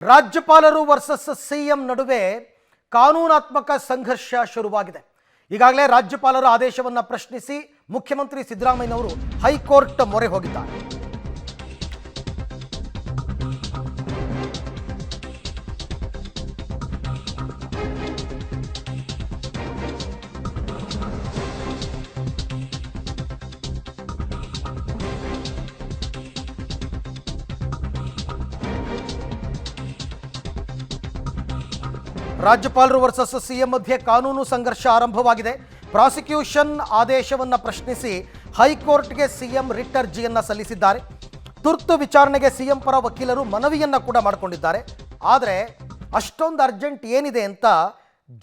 ರಾಜ್ಯಪಾಲರು versus CM ನಡುವೆ ಕಾನೂನಾತ್ಮಕ ಸಂಘರ್ಷ ಶುರುವಾಗಿದೆ. ಈಗಾಗಲೇ ರಾಜ್ಯಪಾಲರ ಆದೇಶವನ್ನು ಪ್ರಶ್ನಿಸಿ ಮುಖ್ಯಮಂತ್ರಿ ಸಿದ್ದರಾಮಯ್ಯನವರು ಹೈಕೋರ್ಟ್ ಮೊರೆ ಹೋಗಿದ್ದಾರೆ. ರಾಜ್ಯಪಾಲರು ವರ್ಸಸ್ ಸಿಎಂ ಮಧ್ಯೆ ಕಾನೂನು ಸಂಘರ್ಷ ಆರಂಭವಾಗಿದೆ. ಪ್ರಾಸಿಕ್ಯೂಷನ್ ಆದೇಶವನ್ನು ಪ್ರಶ್ನಿಸಿ ಹೈಕೋರ್ಟ್ಗೆ ಸಿಎಂ ರಿಟ್ ಅರ್ಜಿಯನ್ನು ಸಲ್ಲಿಸಿದ್ದಾರೆ. ತುರ್ತು ವಿಚಾರಣೆಗೆ ಸಿಎಂ ಪರ ವಕೀಲರು ಮನವಿಯನ್ನು ಕೂಡ ಮಾಡಿಕೊಂಡಿದ್ದಾರೆ. ಆದರೆ ಅಷ್ಟೊಂದು ಅರ್ಜೆಂಟ್ ಏನಿದೆ ಅಂತ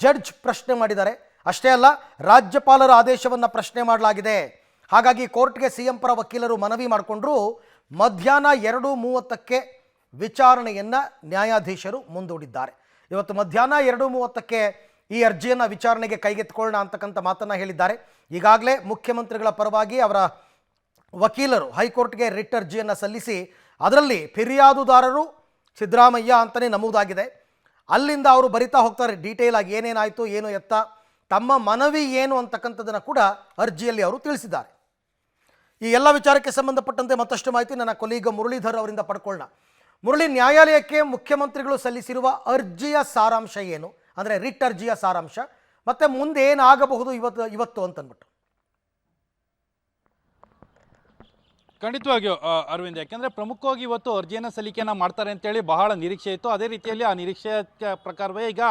ಜಡ್ಜ್ ಪ್ರಶ್ನೆ ಮಾಡಿದ್ದಾರೆ. ಅಷ್ಟೇ ಅಲ್ಲ, ರಾಜ್ಯಪಾಲರ ಆದೇಶವನ್ನು ಪ್ರಶ್ನೆ ಮಾಡಲಾಗಿದೆ. ಹಾಗಾಗಿ ಕೋರ್ಟ್ಗೆ ಸಿಎಂ ಪರ ವಕೀಲರು ಮನವಿ ಮಾಡಿಕೊಂಡ್ರು. ಮಧ್ಯಾಹ್ನ 2:30ಕ್ಕೆ ವಿಚಾರಣೆಯನ್ನು ನ್ಯಾಯಾಧೀಶರು ಮುಂದೂಡಿದ್ದಾರೆ. ಇವತ್ತು ಮಧ್ಯಾಹ್ನ 2:30ಕ್ಕೆ ಈ ಅರ್ಜಿಯನ್ನು ವಿಚಾರಣೆಗೆ ಕೈಗೆತ್ತಿಕೊಳ್ಳೋಣ ಅಂತಕ್ಕಂಥ ಮಾತನ್ನು ಹೇಳಿದ್ದಾರೆ. ಈಗಾಗಲೇ ಮುಖ್ಯಮಂತ್ರಿಗಳ ಪರವಾಗಿ ಅವರ ವಕೀಲರು ಹೈಕೋರ್ಟ್ಗೆ ರಿಟ್ ಅರ್ಜಿಯನ್ನು ಸಲ್ಲಿಸಿ ಅದರಲ್ಲಿ ಫಿರ್ಯಾದುದಾರರು ಸಿದ್ದರಾಮಯ್ಯ ಅಂತಲೇ ನಮೂದಾಗಿದೆ. ಅಲ್ಲಿಂದ ಅವರು ಬರಿತಾ ಹೋಗ್ತಾರೆ ಡೀಟೇಲ್ ಆಗಿ ಏನೇನಾಯಿತು, ಏನು ಎತ್ತ, ತಮ್ಮ ಮನವಿ ಏನು ಅಂತಕ್ಕಂಥದ್ದನ್ನು ಕೂಡ ಅರ್ಜಿಯಲ್ಲಿ ಅವರು ತಿಳಿಸಿದ್ದಾರೆ. ಈ ಎಲ್ಲ ವಿಚಾರಕ್ಕೆ ಸಂಬಂಧಪಟ್ಟಂತೆ ಮತ್ತಷ್ಟು ಮಾಹಿತಿ ನನ್ನ ಕೊಲೀಗ ಮುರಳೀಧರ್ ಅವರಿಂದ ಪಡ್ಕೊಳ್ಳೋಣ. ಮುರಳಿ, ನ್ಯಾಯಾಲಯಕ್ಕೆ ಮುಖ್ಯಮಂತ್ರಿಗಳು ಸಲ್ಲಿಸಿರುವ ಅರ್ಜಿಯ ಸಾರಾಂಶ ಏನು, ಅಂದರೆ ರಿಟ್ ಅರ್ಜಿಯ ಸಾರಾಂಶ, ಮತ್ತೆ ಮುಂದೆ ಏನಾಗಬಹುದು ಇವತ್ತು ಅಂತಂದ್ಬಿಟ್ಟು? ಖಂಡಿತವಾಗಿಯೂ ಅರವಿಂದ್, ಯಾಕೆಂದರೆ ಪ್ರಮುಖವಾಗಿ ಇವತ್ತು ಅರ್ಜಿಯನ್ನು ಸಲ್ಲಿಕೆಯನ್ನು ಮಾಡ್ತಾರೆ ಅಂತೇಳಿ ಬಹಳ ನಿರೀಕ್ಷೆ ಇತ್ತು. ಅದೇ ರೀತಿಯಲ್ಲಿ ಆ ನಿರೀಕ್ಷೆಯ ಪ್ರಕಾರವೇ ಈಗ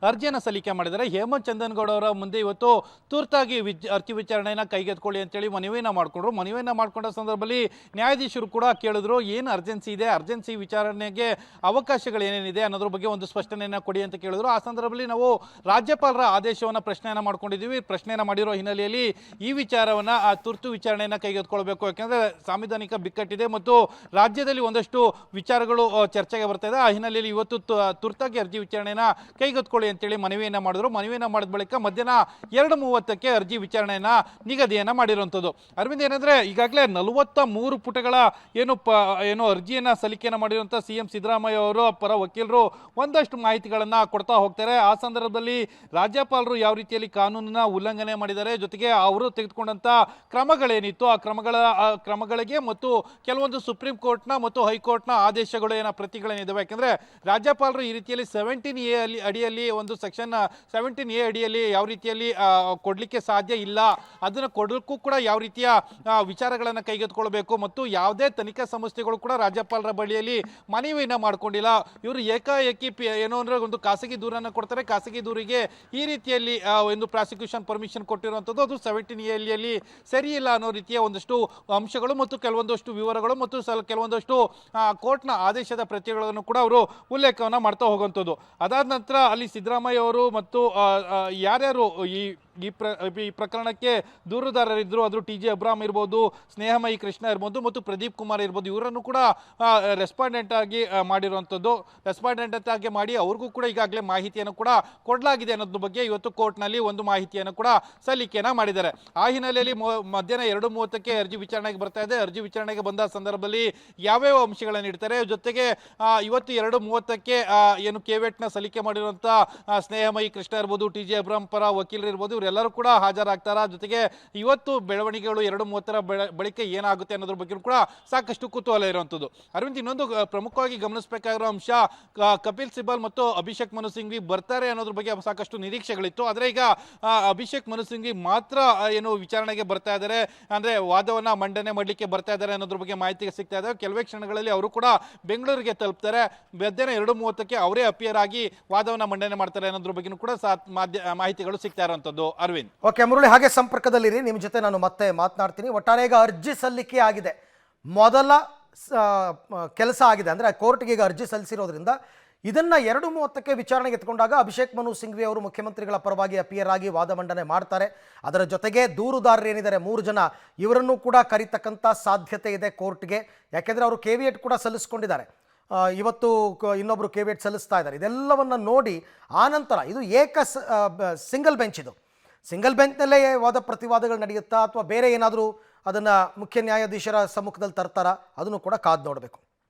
ಅರ್ಜಿಯನ್ನು ಸಲ್ಲಿಕೆ ಮಾಡಿದ್ದಾರೆ. ಹೇಮಂತ್ ಚಂದನ್ಗೌಡ ಅವರ ಮುಂದೆ ಇವತ್ತು ತುರ್ತಾಗಿ ಅರ್ಜಿ ವಿಚಾರಣೆಯನ್ನು ಕೈಗೆತ್ತಿಕೊಳ್ಳಿ ಅಂತೇಳಿ ಮನವಿಯನ್ನು ಮಾಡಿಕೊಂಡ್ರು. ಮನವಿಯನ್ನು ಮಾಡಿಕೊಂಡ ಸಂದರ್ಭದಲ್ಲಿ ನ್ಯಾಯಾಧೀಶರು ಕೂಡ ಕೇಳಿದ್ರು, ಏನು ಅರ್ಜೆನ್ಸಿ ಇದೆ, ಅರ್ಜೆನ್ಸಿ ವಿಚಾರಣೆಗೆ ಅವಕಾಶಗಳು ಏನೇನಿದೆ ಅನ್ನೋದ್ರ ಬಗ್ಗೆ ಒಂದು ಸ್ಪಷ್ಟನೆಯನ್ನು ಕೊಡಿ ಅಂತ ಕೇಳಿದ್ರು. ಆ ಸಂದರ್ಭದಲ್ಲಿ ನಾವು ರಾಜ್ಯಪಾಲರ ಆದೇಶವನ್ನು ಪ್ರಶ್ನೆಯನ್ನು ಮಾಡ್ಕೊಂಡಿದ್ದೀವಿ. ಪ್ರಶ್ನೆಯನ್ನು ಮಾಡಿರೋ ಹಿನ್ನೆಲೆಯಲ್ಲಿ ಈ ವಿಚಾರವನ್ನು ಆ ತುರ್ತು ವಿಚಾರಣೆಯನ್ನು ಕೈಗೆತ್ತಿಕೊಳ್ಬೇಕು. ಯಾಕೆಂದರೆ ಸಾಂವಿಧಾನಿಕ ಬಿಕ್ಕಟ್ಟಿದೆ ಮತ್ತು ರಾಜ್ಯದಲ್ಲಿ ಒಂದಷ್ಟು ವಿಚಾರಗಳು ಚರ್ಚೆಗೆ ಬರ್ತಾ ಇದೆ. ಆ ಹಿನ್ನೆಲೆಯಲ್ಲಿ ಇವತ್ತು ತುರ್ತಾಗಿ ಅರ್ಜಿ ವಿಚಾರಣೆಯನ್ನು ಕೈಗೆತ್ತಿಕೊಳ್ಳಿ ಅಂತೇಳಿ ಮನವಿಯನ್ನು ಮಾಡಿದ್ರು. ಮನವಿಯನ್ನು ಮಾಡಿದ ಬಳಿಕ ಮಧ್ಯಾಹ್ನ 2:30ಕ್ಕೆ ಅರ್ಜಿ ವಿಚಾರಣೆಯನ್ನು ನಿಗದಿಯನ್ನು ಮಾಡಿರುವಂಥದ್ದು. ಅರವಿಂದ್, ಏನಂದರೆ ಈಗಾಗಲೇ 43 ಪುಟಗಳ ಏನು ಅರ್ಜಿಯನ್ನು ಸಲ್ಲಿಕೆಯನ್ನು ಮಾಡಿರುವಂಥ ಸಿಎಂ ಸಿದ್ದರಾಮಯ್ಯ ಅವರು ಪರ ವಕೀಲರು ಒಂದಷ್ಟು ಮಾಹಿತಿಗಳನ್ನು ಕೊಡ್ತಾ ಹೋಗ್ತಾರೆ. ಆ ಸಂದರ್ಭದಲ್ಲಿ ರಾಜ್ಯಪಾಲರು ಯಾವ ರೀತಿಯಲ್ಲಿ ಕಾನೂನನ್ನ ಉಲ್ಲಂಘನೆ ಮಾಡಿದ್ದಾರೆ, ಜೊತೆಗೆ ಅವರು ತೆಗೆದುಕೊಂಡಂಥ ಕ್ರಮಗಳೇನಿತ್ತು ಆ ಕ್ರಮಗಳಿಗೆ ಮತ್ತು ಕೆಲವೊಂದು ಸುಪ್ರೀಂ ಕೋರ್ಟ್ನ ಮತ್ತು ಹೈಕೋರ್ಟ್ನ ಆದೇಶಗಳು ಪ್ರತಿಗಳೇನಿದ್ದಾವೆ. ಯಾಕೆಂದರೆ ರಾಜ್ಯಪಾಲರು ಈ ರೀತಿಯಲ್ಲಿ 17A ಅಡಿಯಲ್ಲಿ ಒಂದು ಸೆಕ್ಷನ್ 17A ಅಡಿಯಲ್ಲಿ ಯಾವ ರೀತಿಯಲ್ಲಿ ಕೊಡಲಿಕ್ಕೆ ಸಾಧ್ಯ ಇಲ್ಲ, ಅದನ್ನು ಕೊಡಲಿಕ್ಕೂ ಕೂಡ ಯಾವ ರೀತಿಯ ವಿಚಾರಗಳನ್ನು ಕೈಗೆತ್ತಿಕೊಳ್ಬೇಕು ಮತ್ತು ಯಾವುದೇ ತನಿಖಾ ಸಂಸ್ಥೆಗಳು ಕೂಡ ರಾಜ್ಯಪಾಲರ ಬಳಿಯಲ್ಲಿ ಮನವಿಯನ್ನು ಮಾಡ್ಕೊಂಡಿಲ್ಲ. ಇವರು ಏಕಾಏಕಿ ಏನೋ ಅಂದರೆ ಒಂದು ಖಾಸಗಿ ದೂರನ್ನು ಕೊಡ್ತಾರೆ. ಖಾಸಗಿ ದೂರಿಗೆ ಈ ರೀತಿಯಲ್ಲಿ ಒಂದು ಪ್ರಾಸಿಕ್ಯೂಷನ್ ಪರ್ಮಿಷನ್ ಕೊಟ್ಟಿರುವಂಥದ್ದು ಅದು 17A ಅಡಿಯಲ್ಲಿ ಸರಿ ಇಲ್ಲ ಅನ್ನೋ ರೀತಿಯ ಒಂದಷ್ಟು ಅಂಶಗಳು ಮತ್ತು ಕೆಲವೊಂದಷ್ಟು ವಿವರಗಳು ಮತ್ತು ಕೆಲವೊಂದಷ್ಟು ಕೋರ್ಟ್ನ ಆದೇಶದ ಪ್ರತಿಗಳನ್ನು ಕೂಡ ಅವರು ಉಲ್ಲೇಖವನ್ನು ಮಾಡ್ತಾ ಹೋಗುವಂಥದ್ದು. ಅದಾದ ನಂತರ ಅಲ್ಲಿ ಸಿದ್ದರಾಮಯ್ಯ ಅವರು ಮತ್ತು ಯಾರ್ಯಾರು ಈ ಪ್ರಕರಣಕ್ಕೆ ದೂರುದಾರರಿದ್ದರು, ಅದು TJ ಅಬ್ರಾಮ್ ಇರ್ಬೋದು, ಸ್ನೇಹಮಯಿ ಕೃಷ್ಣ ಇರ್ಬೋದು ಮತ್ತು ಪ್ರದೀಪ್ ಕುಮಾರ್ ಇರ್ಬೋದು, ಇವರನ್ನು ಕೂಡ ರೆಸ್ಪಾಂಡೆಂಟ್ ಆಗಿ ಮಾಡಿರುವಂಥದ್ದು. ರೆಸ್ಪಾಂಡೆಂಟ್ ಆಗಿ ಮಾಡಿ ಅವ್ರಿಗೂ ಕೂಡ ಈಗಾಗಲೇ ಮಾಹಿತಿಯನ್ನು ಕೂಡ ಕೊಡಲಾಗಿದೆ ಅನ್ನೋದ್ರ ಬಗ್ಗೆ ಇವತ್ತು ಕೋರ್ಟ್ನಲ್ಲಿ ಒಂದು ಮಾಹಿತಿಯನ್ನು ಕೂಡ ಸಲ್ಲಿಕೆಯನ್ನು ಮಾಡಿದ್ದಾರೆ. ಆ ಹಿನ್ನೆಲೆಯಲ್ಲಿ ಮಧ್ಯಾಹ್ನ 2:30ಕ್ಕೆ ಅರ್ಜಿ ವಿಚಾರಣೆಗೆ ಬರ್ತಾ ಇದೆ. ಅರ್ಜಿ ವಿಚಾರಣೆಗೆ ಬಂದ ಸಂದರ್ಭದಲ್ಲಿ ಯಾವ್ಯಾವ ಅಂಶಗಳನ್ನು ಇಡ್ತಾರೆ, ಜೊತೆಗೆ ಇವತ್ತು 2:30ಕ್ಕೆ ಏನು ಕೇವೆಟ್ನ ಸಲ್ಲಿಕೆ ಮಾಡಿರುವಂಥ ಸ್ನೇಹಮಯಿ ಕೃಷ್ಣ ಇರ್ಬೋದು, TJ ಅಬ್ರಾಮ್ ಪರ ವಕೀಲರು ಇರ್ಬೋದು, ಎಲ್ಲರೂ ಕೂಡ ಹಾಜರಾಗ್ತಾರ. ಜೊತೆಗೆ ಇವತ್ತು ಬೆಳವಣಿಗೆಗಳು 2:30ರ ಬಳಿಕ ಏನಾಗುತ್ತೆ ಅನ್ನೋದ್ರ ಬಗ್ಗೆ ಕೂಡ ಸಾಕಷ್ಟು ಕುತೂಹಲ ಇರುವಂಥದ್ದು. ಅರವಿಂದ್, ಇನ್ನೊಂದು ಪ್ರಮುಖವಾಗಿ ಗಮನಿಸಬೇಕಾಗಿರೋ ಅಂಶ, ಕಪಿಲ್ ಸಿಬಲ್ ಮತ್ತು ಅಭಿಷೇಕ್ ಮನು ಸಿಂಘ್ವಿ ಬರ್ತಾರೆ ಅನ್ನೋದ್ರ ಬಗ್ಗೆ ಸಾಕಷ್ಟು ನಿರೀಕ್ಷೆಗಳಿತ್ತು. ಆದರೆ ಈಗ ಅಭಿಷೇಕ್ ಮನು ಸಿಂಘ್ವಿ ಮಾತ್ರ ಏನು ವಿಚಾರಣೆಗೆ ಬರ್ತಾ ಇದ್ದಾರೆ, ಅಂದರೆ ವಾದವನ್ನ ಮಂಡನೆ ಮಾಡಲಿಕ್ಕೆ ಬರ್ತಾ ಇದ್ದಾರೆ ಅನ್ನೋದ್ರ ಬಗ್ಗೆ ಮಾಹಿತಿ ಸಿಗ್ತಾ ಇದೆ. ಕೆಲವೇ ಕ್ಷಣಗಳಲ್ಲಿ ಅವರು ಕೂಡ ಬೆಂಗಳೂರಿಗೆ ತಲುಪ್ತಾರೆ. ಮಧ್ಯಾಹ್ನ 2:30ಕ್ಕೆ ಅವರೇ ಅಪಿಯರ್ ಆಗಿ ವಾದವನ್ನ ಮಂಡನೆ ಮಾಡ್ತಾರೆ ಅನ್ನೋದ್ರ ಬಗ್ಗೆ ಕೂಡ ಮಾಹಿತಿಗಳು ಸಿಗ್ತಾ ಇರುವಂಥದ್ದು. ಅರವಿಂದ್, ಓಕೆ ಮುರಳಿ, ಹಾಗೆ ಸಂಪರ್ಕದಲ್ಲಿರಿ, ನಿಮ್ಮ ಜೊತೆ ನಾನು ಮತ್ತೆ ಮಾತನಾಡ್ತೀನಿ. ಒಟ್ಟಾರೆ ಈಗ ಅರ್ಜಿ ಸಲ್ಲಿಕೆ ಆಗಿದೆ, ಮೊದಲ ಕೆಲಸ ಆಗಿದೆ. ಅಂದರೆ ಕೋರ್ಟ್ಗೆ ಈಗ ಅರ್ಜಿ ಸಲ್ಲಿಸಿರೋದ್ರಿಂದ ಇದನ್ನು 2:30ಕ್ಕೆ ವಿಚಾರಣೆಗೆ ಎತ್ಕೊಂಡಾಗ ಅಭಿಷೇಕ್ ಮನು ಸಿಂಘ್ವಿ ಅವರು ಮುಖ್ಯಮಂತ್ರಿಗಳ ಪರವಾಗಿ ಅಪಿಯರ್ ಆಗಿ ವಾದ ಮಂಡನೆ ಮಾಡ್ತಾರೆ. ಅದರ ಜೊತೆಗೆ ದೂರುದಾರರು ಏನಿದ್ದಾರೆ 3 ಜನ, ಇವರನ್ನು ಕೂಡ ಕರೀತಕ್ಕಂಥ ಸಾಧ್ಯತೆ ಇದೆ ಕೋರ್ಟ್ಗೆ. ಯಾಕೆಂದರೆ ಅವರು ಕೇವಿಯೇಟ್ ಕೂಡ ಸಲ್ಲಿಸ್ಕೊಂಡಿದ್ದಾರೆ. ಇವತ್ತು ಇನ್ನೊಬ್ಬರು ಕೇವಿಯೇಟ್ ಸಲ್ಲಿಸ್ತಾ ಇದ್ದಾರೆ. ಇದೆಲ್ಲವನ್ನು ನೋಡಿ ಆನಂತರ ಇದು ಸಿಂಗಲ್ ಬೆಂಚ್, ಇದು ಸಿಂಗಲ್ ಬೆಂಚ್ನಲ್ಲೇ ವಾದ ಪ್ರತಿವಾದಗಳು ನಡೆಯುತ್ತಾ ಅಥವಾ ಬೇರೆ ಏನಾದರೂ ಅದನ್ನು ಮುಖ್ಯ ನ್ಯಾಯಾಧೀಶರ ಸಮ್ಮುಖದಲ್ಲಿ ತರ್ತಾರಾ, ಅದನ್ನು ಕೂಡ ಕಾದು ನೋಡಬೇಕು.